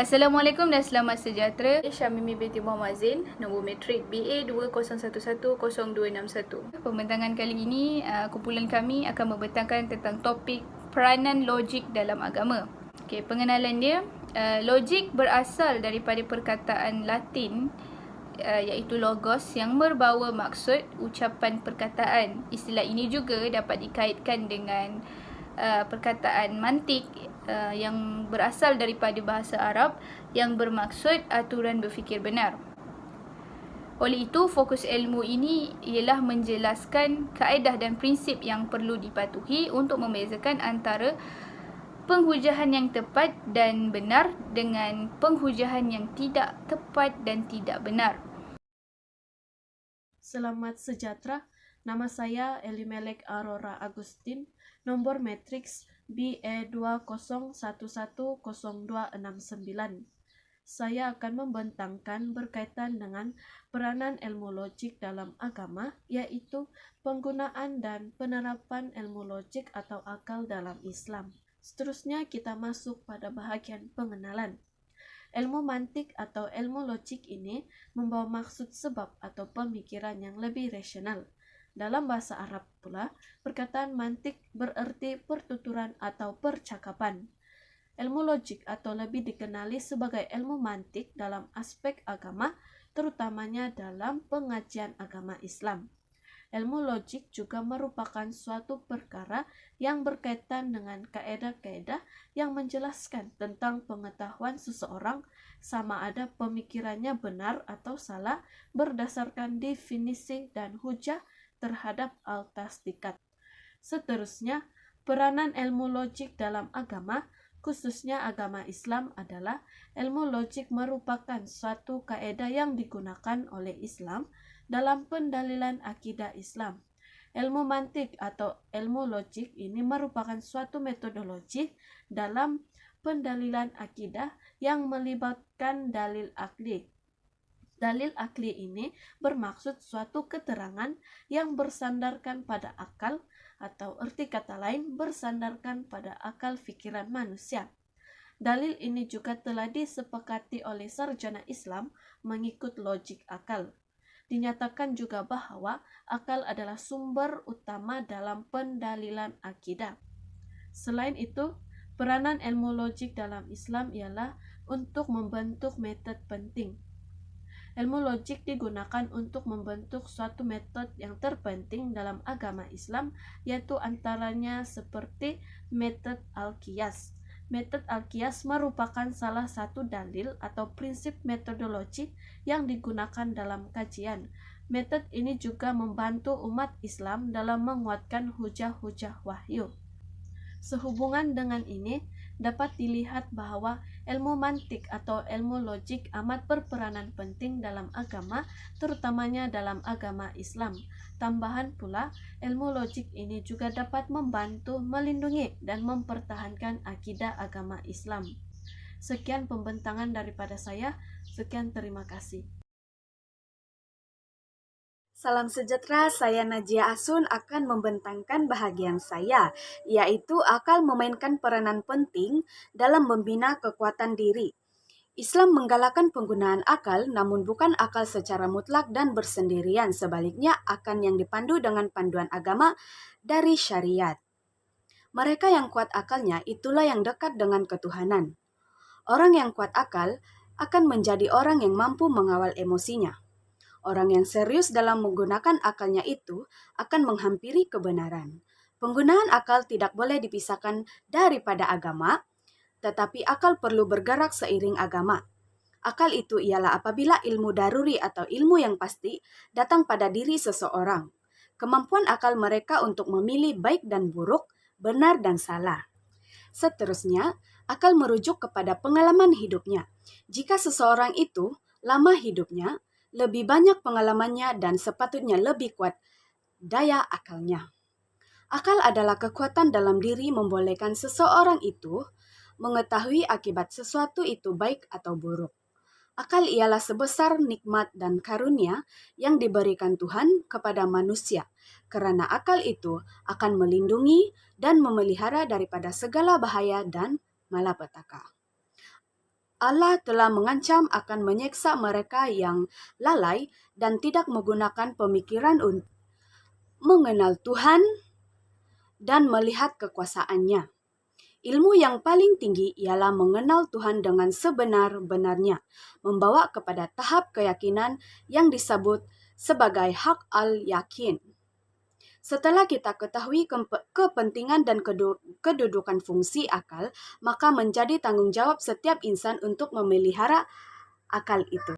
Assalamualaikum dan selamat sejahtera. Syamimi binti Muhammad Zain, nombor matrik BA 20110261. Pembentangan kali ini, kumpulan kami akan membentangkan tentang topik peranan logik dalam agama. Okey, pengenalan dia, logik berasal daripada perkataan Latin iaitu logos yang berbawa maksud ucapan perkataan. Istilah ini juga dapat dikaitkan dengan perkataan mantik yang berasal daripada bahasa Arab yang bermaksud aturan berfikir benar. Oleh itu, fokus ilmu ini ialah menjelaskan kaedah dan prinsip yang perlu dipatuhi untuk membezakan antara penghujahan yang tepat dan benar dengan penghujahan yang tidak tepat dan tidak benar. Selamat sejahtera, nama saya Elimelek Aurora Agustin, nomor matriks BE 20110269. Saya akan membentangkan berkaitan dengan peranan ilmu logik dalam agama, yaitu penggunaan dan penerapan ilmu logik atau akal dalam Islam. Seterusnya kita masuk pada bahagian pengenalan. Ilmu mantik atau ilmu logik ini membawa maksud sebab atau pemikiran yang lebih rasional. Dalam bahasa Arab pula, perkataan mantik bererti pertuturan atau percakapan. Ilmu logik atau lebih dikenali sebagai ilmu mantik dalam aspek agama, terutamanya dalam pengajian agama Islam. Ilmu logik juga merupakan suatu perkara yang berkaitan dengan kaedah-kaedah yang menjelaskan tentang pengetahuan seseorang sama ada pemikirannya benar atau salah berdasarkan definisi dan hujah terhadap al-tasdiqat. Seterusnya, peranan ilmu logik dalam agama, khususnya agama Islam adalah ilmu logik merupakan suatu kaedah yang digunakan oleh Islam dalam pendalilan akidah Islam. Ilmu mantik atau ilmu logik ini merupakan suatu metodologi dalam pendalilan akidah yang melibatkan dalil akli. Dalil akli ini bermaksud suatu keterangan yang bersandarkan pada akal atau erti kata lain bersandarkan pada akal fikiran manusia. Dalil ini juga telah disepakati oleh sarjana Islam mengikut logik akal. Dinyatakan juga bahwa akal adalah sumber utama dalam pendalilan akidah. Selain itu, peranan ilmu logik dalam Islam ialah untuk membentuk metode penting. Ilmu logik digunakan untuk membentuk suatu metode yang terpenting dalam agama Islam, yaitu antaranya seperti metode al-qiyas. Metode al-qiyas merupakan salah satu dalil atau prinsip metodologi yang digunakan dalam kajian. Metode ini juga membantu umat Islam dalam menguatkan hujah-hujah wahyu. Sehubungan dengan ini, dapat dilihat bahwa ilmu mantik atau ilmu logik amat berperanan penting dalam agama, terutamanya dalam agama Islam. Tambahan pula, ilmu logik ini juga dapat membantu melindungi dan mempertahankan akidah agama Islam. Sekian pembentangan daripada saya. Sekian, terima kasih. Salam sejahtera, saya Najia Asun akan membentangkan bahagian saya, yaitu akal memainkan peranan penting dalam membina kekuatan diri. Islam menggalakkan penggunaan akal, namun bukan akal secara mutlak dan bersendirian, sebaliknya akan yang dipandu dengan panduan agama dari syariat. Mereka yang kuat akalnya itulah yang dekat dengan ketuhanan. Orang yang kuat akal akan menjadi orang yang mampu mengawal emosinya. Orang yang serius dalam menggunakan akalnya itu akan menghampiri kebenaran. Penggunaan akal tidak boleh dipisahkan daripada agama, tetapi akal perlu bergerak seiring agama. Akal itu ialah apabila ilmu daruri atau ilmu yang pasti datang pada diri seseorang. Kemampuan akal mereka untuk memilih baik dan buruk, benar dan salah. Seterusnya, akal merujuk kepada pengalaman hidupnya. Jika seseorang itu lama hidupnya, lebih banyak pengalamannya dan sepatutnya lebih kuat daya akalnya. Akal adalah kekuatan dalam diri membolehkan seseorang itu mengetahui akibat sesuatu itu baik atau buruk. Akal ialah sebesar nikmat dan karunia yang diberikan Tuhan kepada manusia, karena akal itu akan melindungi dan memelihara daripada segala bahaya dan malapetaka. Allah telah mengancam akan menyiksa mereka yang lalai dan tidak menggunakan pemikiran untuk mengenal Tuhan dan melihat kekuasaannya. Ilmu yang paling tinggi ialah mengenal Tuhan dengan sebenar-benarnya, membawa kepada tahap keyakinan yang disebut sebagai hak al-yakin. Setelah kita ketahui kepentingan dan kedudukan fungsi akal, maka menjadi tanggung jawab setiap insan untuk memelihara akal itu.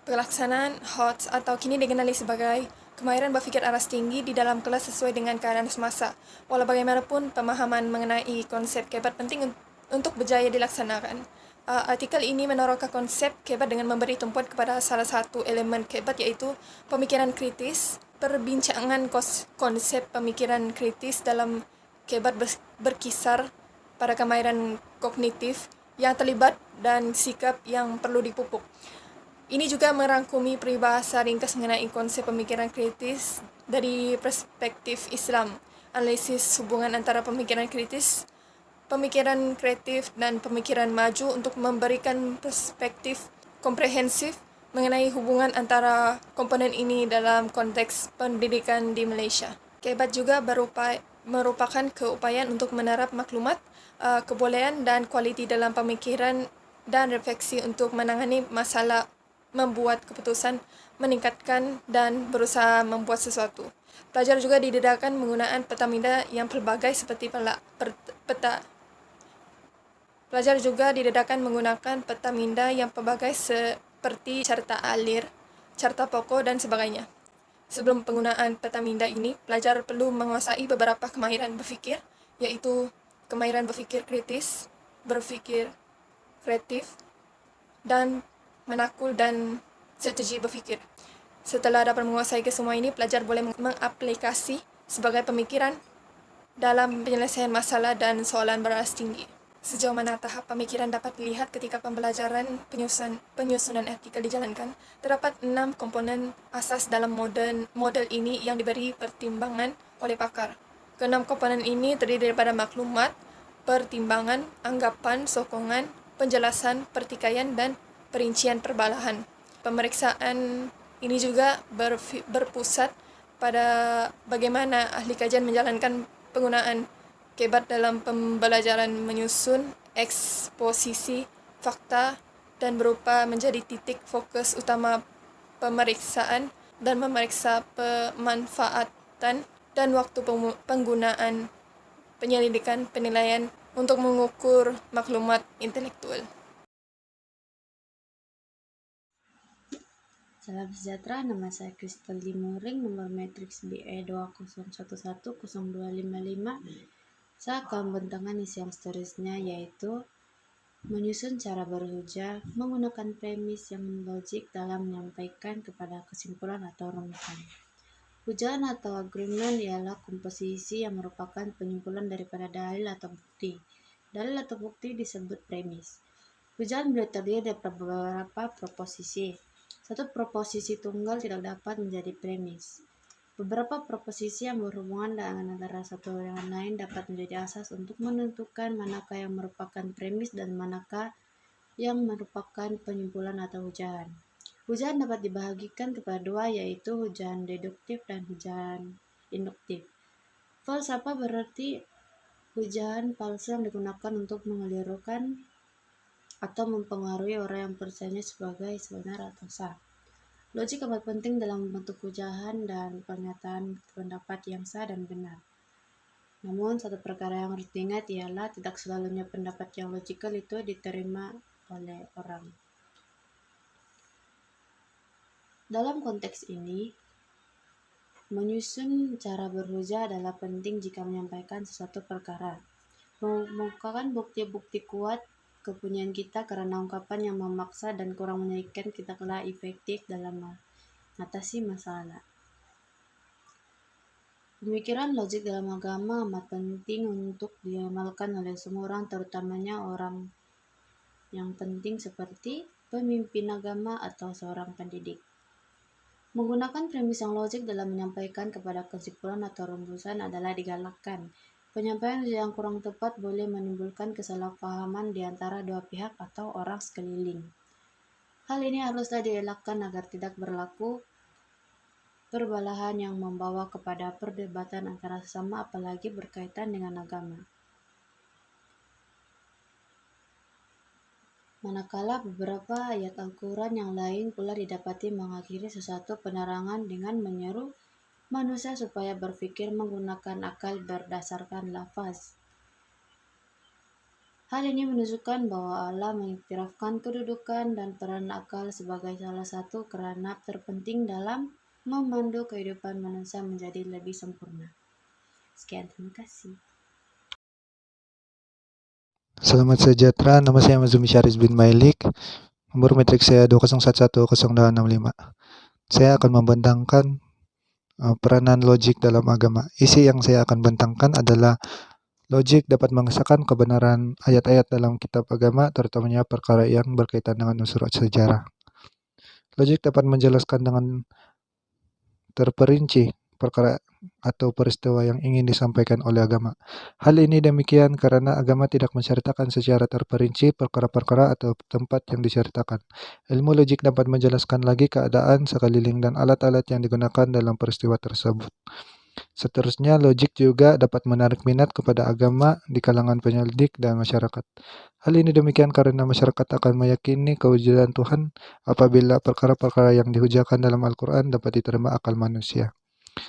Pelaksanaan HOTS atau kini dikenali sebagai kemahiran berpikir aras tinggi di dalam kelas sesuai dengan keadaan semasa. Walau bagaimanapun, pemahaman mengenai konsep kebat penting untuk berjaya dilaksanakan. Artikel ini menerangkan konsep kebat dengan memberi tumpuan kepada salah satu elemen kebat, yaitu pemikiran kritis. Perbincangan konsep pemikiran kritis dalam kebat berkisar pada kemahiran kognitif yang terlibat dan sikap yang perlu dipupuk. Ini juga merangkumi peribahasa ringkas mengenai konsep pemikiran kritis dari perspektif Islam, analisis hubungan antara pemikiran kritis, pemikiran kreatif, dan pemikiran maju untuk memberikan perspektif komprehensif mengenai hubungan antara komponen ini dalam konteks pendidikan di Malaysia. Kebat juga merupakan keupayaan untuk menerap maklumat, kebolehan dan kualiti dalam pemikiran dan refleksi untuk menangani masalah, membuat keputusan, meningkatkan, dan berusaha membuat sesuatu. Pelajar juga didedahkan menggunakan peta minda yang pelbagai seperti Pelajar juga didedahkan menggunakan peta minda yang pelbagai seperti carta alir, carta pokok, dan sebagainya. Sebelum penggunaan peta minda ini, pelajar perlu menguasai beberapa kemahiran berfikir, yaitu kemahiran berfikir kritis, berfikir kreatif, dan menakul dan strategi berfikir. Setelah dapat menguasai kesemua ini, pelajar boleh mengaplikasi sebagai pemikiran dalam penyelesaian masalah dan soalan beras tinggi. Sejauh mana tahap pemikiran dapat dilihat ketika pembelajaran penyusunan artikel dijalankan, terdapat 6 komponen asas dalam model ini yang diberi pertimbangan oleh pakar. Keenam komponen ini terdiri daripada maklumat, pertimbangan, anggapan, sokongan, penjelasan, pertikaian, dan perincian perbalahan. Pemeriksaan ini juga berpusat pada bagaimana ahli kajian menjalankan penggunaan kebat dalam pembelajaran menyusun eksposisi fakta dan berupa menjadi titik fokus utama pemeriksaan dan memeriksa pemanfaatan dan waktu penggunaan penyelidikan penilaian untuk mengukur maklumat intelektual. Salam sejahtera, nama saya Kristal Limuring, nomor matriks BE20110255. Saya akan membentangkan isi yang seterusnya, yaitu menyusun cara berhujah menggunakan premis yang logik dalam menyampaikan kepada kesimpulan atau rumusan. Hujahan atau agreement ialah komposisi yang merupakan penyimpulan daripada dalil atau bukti. Dalil atau bukti disebut premis. Hujahan boleh terdiri dari beberapa proposisi. Satu proposisi tunggal tidak dapat menjadi premis. Beberapa proposisi yang berhubungan dengan antara satu dengan lain dapat menjadi asas untuk menentukan manakah yang merupakan premis dan manakah yang merupakan penyimpulan atau hujahan. Hujahan dapat dibahagikan kepada dua, yaitu hujahan deduktif dan hujahan induktif. Falsafah berarti hujahan palsu yang digunakan untuk mengelirukan atau mempengaruhi orang yang percayanya sebagai benar atau sah. Logik amat penting dalam membentuk hujahan dan pernyataan pendapat yang sah dan benar. Namun, satu perkara yang harus diingat ialah tidak selalunya pendapat yang logikal itu diterima oleh orang. Dalam konteks ini, menyusun cara berhujah adalah penting jika menyampaikan sesuatu perkara. Mengungkapkan bukti-bukti kuat kepunyaan kita karena ungkapan yang memaksa dan kurang menyakitkan kita telah efektif dalam mengatasi masalah. Pemikiran logik dalam agama amat penting untuk diamalkan oleh semua orang, terutamanya orang yang penting seperti pemimpin agama atau seorang pendidik. Menggunakan premis yang logik dalam menyampaikan kepada kesimpulan atau rumusan adalah digalakkan. Penyampaian yang kurang tepat boleh menimbulkan kesalahpahaman di antara dua pihak atau orang sekeliling. Hal ini haruslah dielakkan agar tidak berlaku perbalahan yang membawa kepada perdebatan antara sesama apalagi berkaitan dengan agama. Manakala beberapa ayat Al-Quran yang lain pula didapati mengakhiri sesuatu penerangan dengan menyeru manusia supaya berpikir menggunakan akal berdasarkan lafaz. Hal ini menunjukkan bahwa Allah mengiktirafkan kedudukan dan peran akal sebagai salah satu keranap terpenting dalam memandu kehidupan manusia menjadi lebih sempurna. Sekian, terima kasih. Selamat sejahtera, nama saya Mazumi Syaris bin Mailik, nomor metrik saya 20110265. Saya akan membentangkan peranan logik dalam agama. Isi yang saya akan bentangkan adalah logik dapat mengesahkan kebenaran ayat-ayat dalam kitab agama, terutamanya perkara yang berkaitan dengan unsur sejarah. Logik dapat menjelaskan dengan terperinci perkara atau peristiwa yang ingin disampaikan oleh agama. Hal ini demikian karena agama tidak menceritakan secara terperinci perkara-perkara atau tempat yang diceritakan. Ilmu logik dapat menjelaskan lagi keadaan sekeliling dan alat-alat yang digunakan dalam peristiwa tersebut. Seterusnya, logik juga dapat menarik minat kepada agama di kalangan penyelidik dan masyarakat. Hal ini demikian karena masyarakat akan meyakini kewujudan Tuhan apabila perkara-perkara yang dihujahkan dalam Al-Quran dapat diterima akal manusia.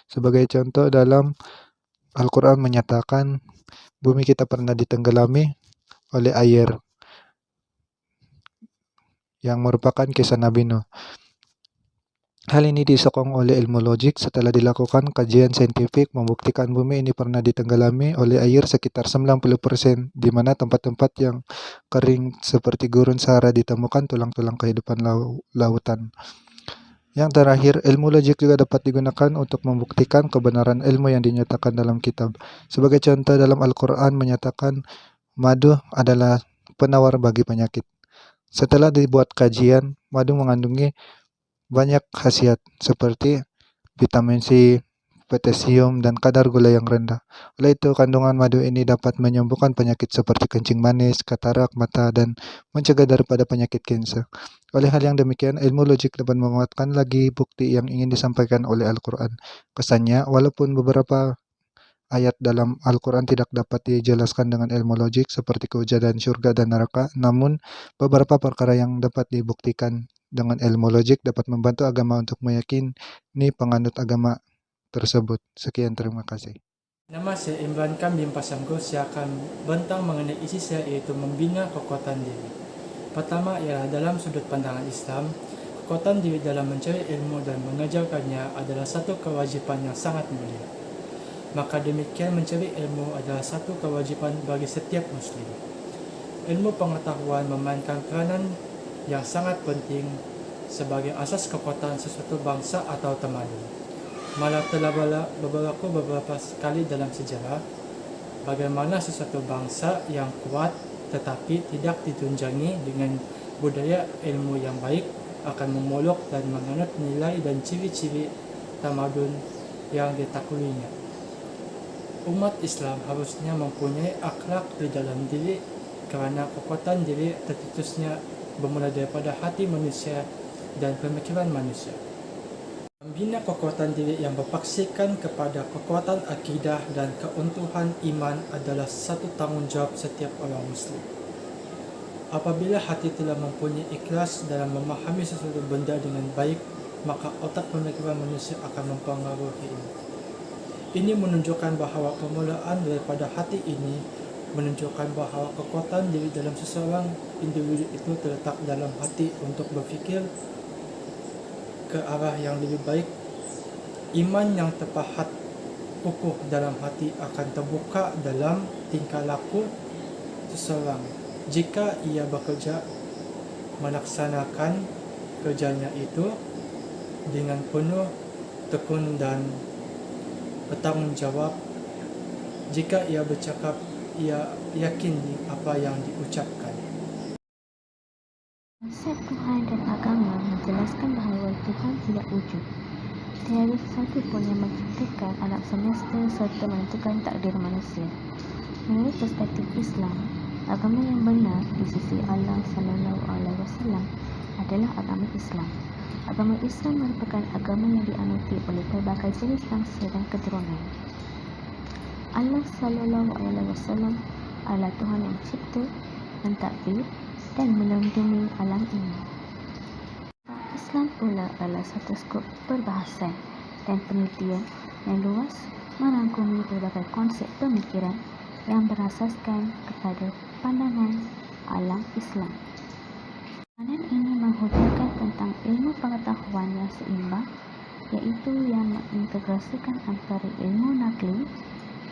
Sebagai contoh, dalam Al-Quran menyatakan bumi kita pernah ditenggelami oleh air, yang merupakan kisah Nabi Nuh. Hal ini disokong oleh ilmu logik setelah dilakukan kajian saintifik membuktikan bumi ini pernah ditenggelami oleh air sekitar 90%, di mana tempat-tempat yang kering seperti gurun Sahara ditemukan tulang-tulang kehidupan lautan. Yang terakhir, ilmu logik juga dapat digunakan untuk membuktikan kebenaran ilmu yang dinyatakan dalam kitab. Sebagai contoh, dalam Al-Quran menyatakan madu adalah penawar bagi penyakit. Setelah dibuat kajian, madu mengandungi banyak khasiat seperti vitamin C, potasium, dan kadar gula yang rendah. Oleh itu, kandungan madu ini dapat menyembuhkan penyakit seperti kencing manis, katarak mata, dan mencegah daripada penyakit kanker. Oleh hal yang demikian, ilmu logik dapat menguatkan lagi bukti yang ingin disampaikan oleh Al-Quran. Kesannya, walaupun beberapa ayat dalam Al-Quran tidak dapat dijelaskan dengan ilmu logik seperti kewujudan surga dan neraka, namun beberapa perkara yang dapat dibuktikan dengan ilmu logik dapat membantu agama untuk meyakini penganut agama tersebut. Sekian, terima kasih. Nama saya Imran Kam bin Pasanggo. Saya akan bentang mengenai isi saya, yaitu membina kekuatan diri. Pertama ialah dalam sudut pandangan Islam, kekuatan diri dalam mencari ilmu dan mengajarkannya adalah satu kewajiban yang sangat mulia. Maka demikian mencari ilmu adalah satu kewajiban bagi setiap Muslim. Ilmu pengetahuan memainkan peranan yang sangat penting sebagai asas kekuatan sesuatu bangsa atau tamadun. Malah telah berlaku beberapa kali dalam sejarah bagaimana sesuatu bangsa yang kuat tetapi tidak ditunjangi dengan budaya ilmu yang baik akan memolok dan menganut nilai dan ciri-ciri tamadun yang ditakluinya. Umat Islam harusnya mempunyai akhlak di dalam diri kerana kekuatan diri tercetusnya bermula daripada hati manusia dan pemikiran manusia. Membina kekuatan diri yang berpaksikan kepada kekuatan akidah dan keutuhan iman adalah satu tanggungjawab setiap orang Muslim. Apabila hati telah mempunyai ikhlas dalam memahami sesuatu benda dengan baik, maka otak pemikiran manusia akan mempengaruhinya. Ini menunjukkan bahawa permulaan daripada hati ini menunjukkan bahawa kekuatan diri dalam seseorang individu itu terletak dalam hati untuk berfikir ke arah yang lebih baik. Iman yang terpahat kukuh dalam hati akan terbuka dalam tingkah laku seseorang jika ia bekerja melaksanakan kerjanya itu dengan penuh tekun dan bertanggungjawab. Jika ia bercakap, ia yakin di apa yang diucapkan. Konsep Tuhan dan agama menjelaskan bahawa Tuhan tidak wujud. Tiada sesuatu pun yang menciptakan alam semesta serta menentukan takdir manusia. Menurut perspektif Islam, agama yang benar di sisi Allah SAW adalah agama Islam. Agama Islam merupakan agama yang dianuti oleh pelbagai jenis bangsa dan keturunan. Allah SAW adalah Tuhan yang mencipta, mentadbir dan melindungi alam ini. Islam pula adalah satu skop perbahasan dan penelitian yang luas merangkumi pelbagai konsep pemikiran yang berasaskan kepada pandangan alam Islam. Pandangan ini menghujahkan tentang ilmu pengetahuan yang seimbang, iaitu yang mengintegrasikan antara ilmu nakli,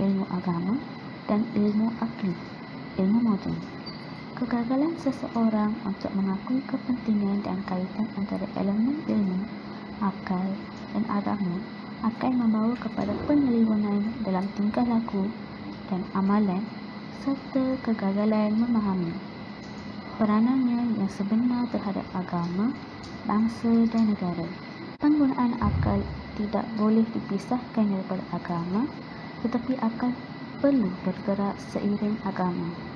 ilmu agama dan ilmu akli, ilmu moden. Kegagalan seseorang untuk mengakui kepentingan dan kaitan antara elemen ilmu, akal dan agama akan membawa kepada penyelewengan dalam tingkah laku dan amalan serta kegagalan memahami peranannya yang sebenar terhadap agama, bangsa dan negara. Penggunaan akal tidak boleh dipisahkan daripada agama, tetapi akal perlu bergerak seiring agama.